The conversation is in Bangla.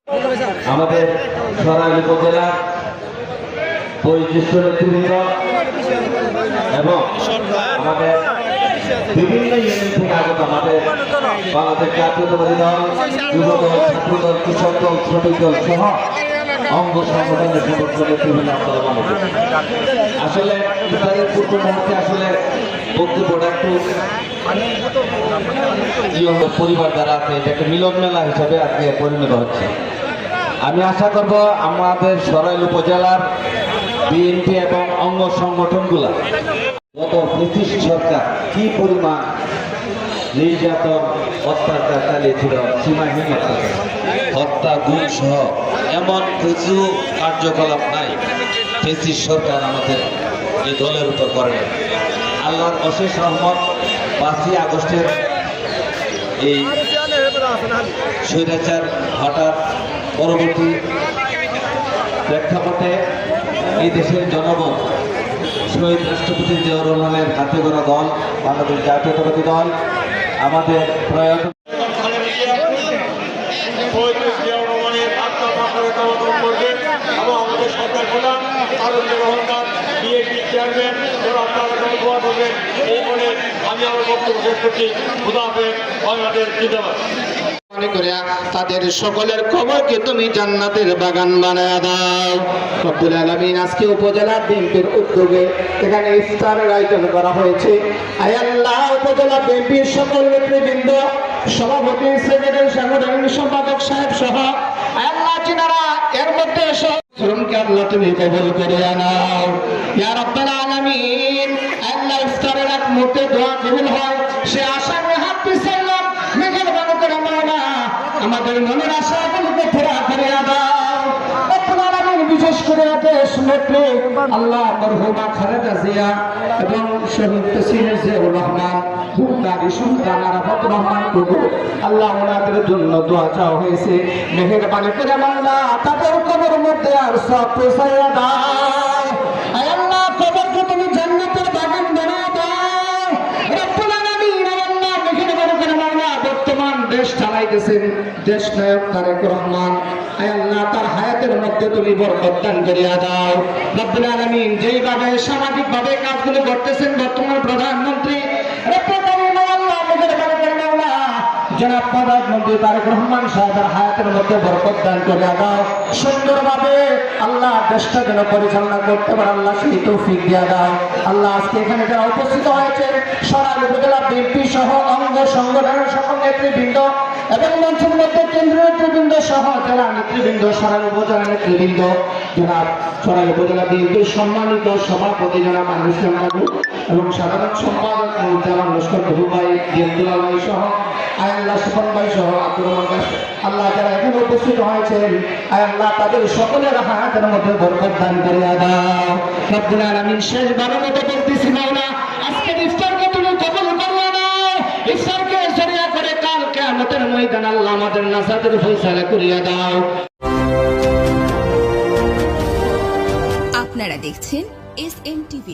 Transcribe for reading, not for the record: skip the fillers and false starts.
আমাদের সরাইল উপজেলার বয়োজ্যেষ্ঠ নেতৃবৃন্দ এবং আমাদের বিভিন্ন ইউনিয়ন থেকে আগত আমাদের বাংলাদেশ জাতীয়তাবাদী দল, যুবদল, ছাত্রদল, কৃষক দল, শ্রমিক দল সহ অঙ্গ সংগঠনের সমস্ত নেতৃবৃন্দ আসলে ইফতারের পূর্ব মুহূর্তে আসলে বক্তব্যটা একটু পরিবার দ্বারা আছে, এটা একটা মিলন মেলা হিসাবে আজকে পরিণত হচ্ছে। আমি আশা করব আমাদের সরাইল উপজেলার বিএনপি এবং অঙ্গ সংগঠনগুলা গত ব্রিটিশ সরকার কি পরিমাণ নির্যাতন অত্যাচার চালিয়েছিল, সীমাহীন হত্যা, গুম সহ এমন কিছু কার্যকলাপ নাই ব্রিটিশ সরকার আমাদের এই দলের উপর করে। আল্লাহর অশেষ রহমত 5ই আগস্টের এই স্বৈরাচার হঠাৎ পরবর্তী প্রেক্ষাপটে এই দেশের জনগণ শহীদ রাষ্ট্রপতি জিয়াউর রহমানের হাতে গড়া দল বাংলাদেশ জাতীয়তাবাদী দল আমাদের প্রয়াত এবং আমাদের সরকার প্রধান আনন্দ রহমান বিএনপি চেয়ারম্যান এবং আপনারা দোয়া করবেন এই বলে আমি আমার বক্তব্য শেষ করছি। খুদা হাফেজ, বাংলাদেশ জিন্দাবাদ। তাদের সকলের খবরকে তুমি জান্নাতের বাগান বানায় দাও রব্বুল আলামিন। আজকে উপজেলা বিএনপির উদ্যোগে এখানে ইফতারের আয়োজন করা হয়েছে। আয় আল্লাহ, উপজেলা বিএনপির সকল নেতৃবৃন্দ, সভাপতি, সেক্রেটারি, সাংগঠনিক সম্পাদক সাহেব সহ আয় আল্লাহ যিনারা এর মধ্যে শ্রমকে আল্লাহ তুমি কবুল করে নাও ইয়া রাব্বাল আলামিন। আল্লাহ ইফতারের এক মুহূর্তে দোয়া কবুল হয় সে আশা নিয়ে হাত পিছাইলাম, মেহেরবানি করে মাওলা আমাদের মনের আশাগুলোকে পুরা করে দাও রব্বুল আলামিন। বিশেষ করে দেশ নেত্রী আল্লাহ মরহুমা খালেদা জিয়া এবং শহীদ প্রেসিডেন্ট জিয়াউর রহমান, বুখারী সুলতান আরাফাত রহমান প্রভু আল্লাহ ওনাদের জন্য দোয়া চাওয়া হয়েছে। মেহেরবানি করে মাওলা তাদের কবরের মধ্যে আর সব পৌঁছাইয়া দাও। আয় আল্লাহ, কবরকে তুমি জান্নাতের বাগান বানায় দাও রব্বুল আলামিন। আয় আল্লাহ, মেহেরবানি করে মাওলা বর্তমান দেশ চালাইতেছেন দেশ নায়ক তারেক রহমান, আয় আল্লাহ তার হায়াতের মধ্যে তুমি বরকত দান করিয়া দাও রব্বুল আলামিন। যেইভাবে সামাজিক ভাবে কাজগুলো করতেছেন বর্তমান প্রধানমন্ত্রী জনাব প্রধানমন্ত্রী তারেক রহমান সাহেবের হায়াতের মধ্যে বরকত দান করে দাও। সুন্দরভাবে আল্লাহ দেশটা যেন পরিচালনা করতে পারে আল্লাহ সেই তৌফিক দিয়ে দাও। আল্লাহ আজকে এখানে যারা উপস্থিত হয়েছে সরাইল উপজেলা বিএনপি সহ অঙ্গ সংগঠনের সকল নেতৃবৃন্দ এবং মঞ্চের মধ্যে কেন্দ্রীয় নেতৃবৃন্দ সহ জেলা নেতৃবৃন্দ, সরাইল উপজেলা নেতৃবৃন্দ, জনাব সরাইল উপজেলা বিএনপির সম্মানিত সভাপতি জনাব আনিস বাবু এবং সাধারণ সম্পাদক জামান লস্কর বাবু ভাই, আব্দুল্লাহ ভাই সহ আয় আল্লাহ সুফান ভাই সহ আব্দুর রহমান দাস আল্লাহ যারা এখানে উপস্থিত হয়েছেন আয় আল্লাহ তাদের সকলের হায়াতের মধ্যে বরকত দান করিয়া দাও রব্বুল আলামিন। শেষবারের মতো বলতেছি মাওলা, আজকের ইফতারকে তুমি কবুল করিয়া নাও। ইফতারকে জরিয়া করে কাল কিয়ামতের ময়দানে আল্লাহ আমাদের নাজাতের ফয়সালা করিয়া দাও। আপনারা দেখছেন SN TV।